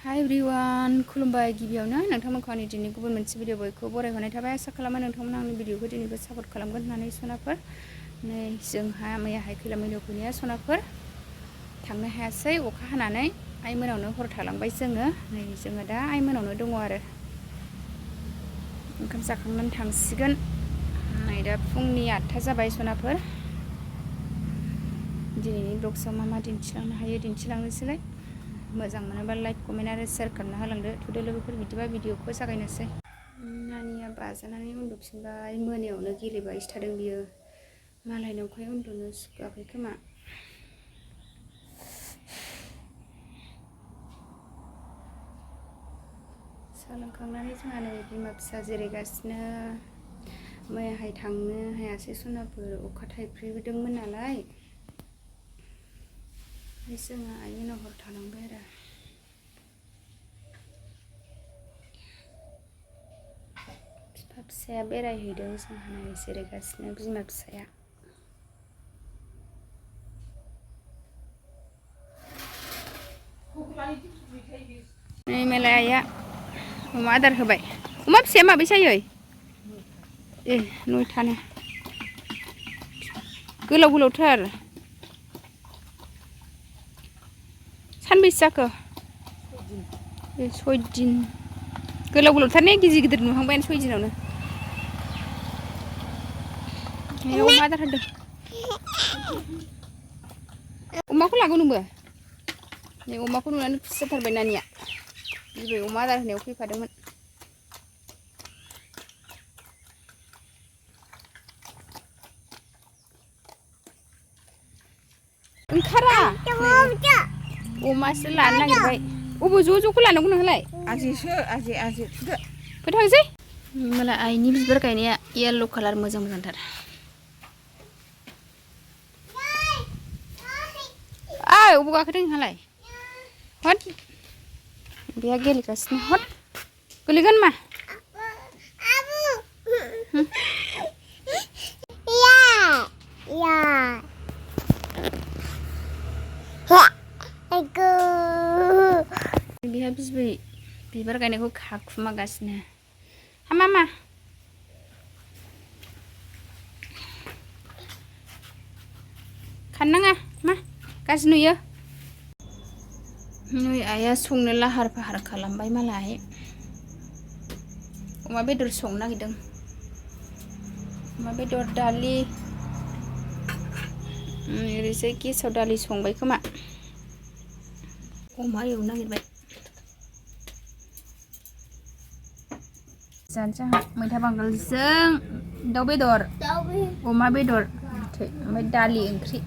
Hi everyone, खुलुमबाय गिबियावनो नोंथांमोनखौ आंनि दिनै गुबुन मोनसे भिडिअ बयखौ बरायहरनाय थाबाय। आसा खालामो नोंथांमोना आंनि भिडिअखौ दिनैबो सापर्ट खालामगोन होननानै सनाफोर नै जोंहा मैयाहाय खैला मैलायाव फैनाया सनाफोर थांनो हायासै अखा हानानै आइ मोनावनो हर थालांबाय जोङो दा आइ मोनावनो दङ आरो ओंखाम जाखांनानै थांसिगोन। नै दा फुंनि 8टा जाबाय सनाफोर दिनैनि ब्लग्सआव मा दिन्थिलांनो हायो दिन्थिलांनोसैलाय। मोजां मोनोबा लाइक कमेन्ट आरो शेयार खालामना होलांदो। थुदो लोगोफोर बिदिबा भिडिअखौ जागायनोसै। नानिया बाजानानै उन्दुफिनबाय मोनायावनो गेलेबायसो थादों बियो मालायनावखाय उन्दुनो सुखुआखै खोमा। साहा लोंखांनानै जोंहा नै बिमा फिसा जिरायगासिनो। मैयाहाय थांनो हायासै सनाफोर अखा थाइफ्रिदोंमोन नालाय जोङो आइ मोनाव हर थालांबाय आरो। बिफा फिसाया बेरायहैदों जोंहा नै जिरायगासिनो बिमा फिसाया। नै मेलाय आइया अमा आदार होबाय। अमा फिसाया माबैसे जायो? 9टानो गोलाव गोलावथार। सानबैसे जाखो? 6 दिन गोलाव गोलावथार ने गिदिर गिदिर नुहांबायानो 6 दिनावनो। अमा आदार होदों। अमाखौ लागौ नोंबो? नै अमाखौ नुनानै खुसि जाथारबाय नानिया बिबै अमा आदार होनायाव फैफादोंमोन। ओंखारा अमासो लानो नागिरबाय। अबे ज'खौ लानांगौ नोंहालाय? आजे थुदो फोथांसै। मालाय आइनि बिबार गायनाया येल्ल' कालार मोजांथार। ओइ अबाव गाखोदों नोंहालाय? हट बेहा गेलेगासिनो हट गोलैगोन मा? बेहा बिबार गायनायखौ खाखुमागासिनो। मा खाननाङा मा गाज्रि नुयो। नै आइया संनो लाहार फाहार खालामबाय मालाय अमा बेदर संनो नागिरदों। अमा बेदर दालि ओरैजाय गेसाव दालि संबाय खोमा। अमा एवनो नागिरबाय। जानोसै मैथा बांगालजों दाउ बेदर अमा बेदर ओमफ्राय दालि ओंख्रि।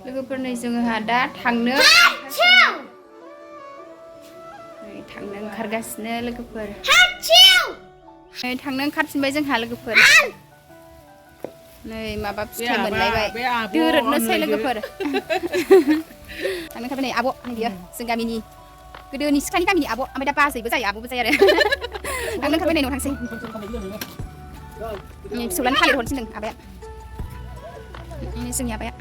लोगोफोरनो जोंहा दा थांनो ओंखारगासिनो लोगोफोर। थांनो ओंखारफिनबाय जोंहा लोगोफोर। नै माबा फिथाइ मोनलायबाय दोरोदनोसै लोगोफोर। थांनो ओंखारबाय नै आब' बियो जों गामिनि गोदोनि सिख्लानि गामिनि आब' ओमफ्राय दा बाजैबो जायो आब'बो जायो आरो। थांनो ओंखारबाय नै न'आव थांसै। फिसौलानो थालिर हरनो थिनदों आबाया जोंनि आबाया।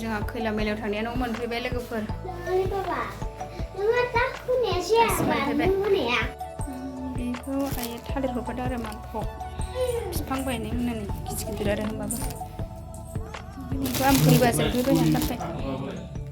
जोंहा खैला मैलायाव थांनाया न' मोनफैबाय लोगोफोर बेखौ आइया थालिर हरफादों आरो माखौ बिफां बायनाय होननानै गिदिर गिदिर आरो होमबाबो बेखौ आं फैबासो फैबाय नालाय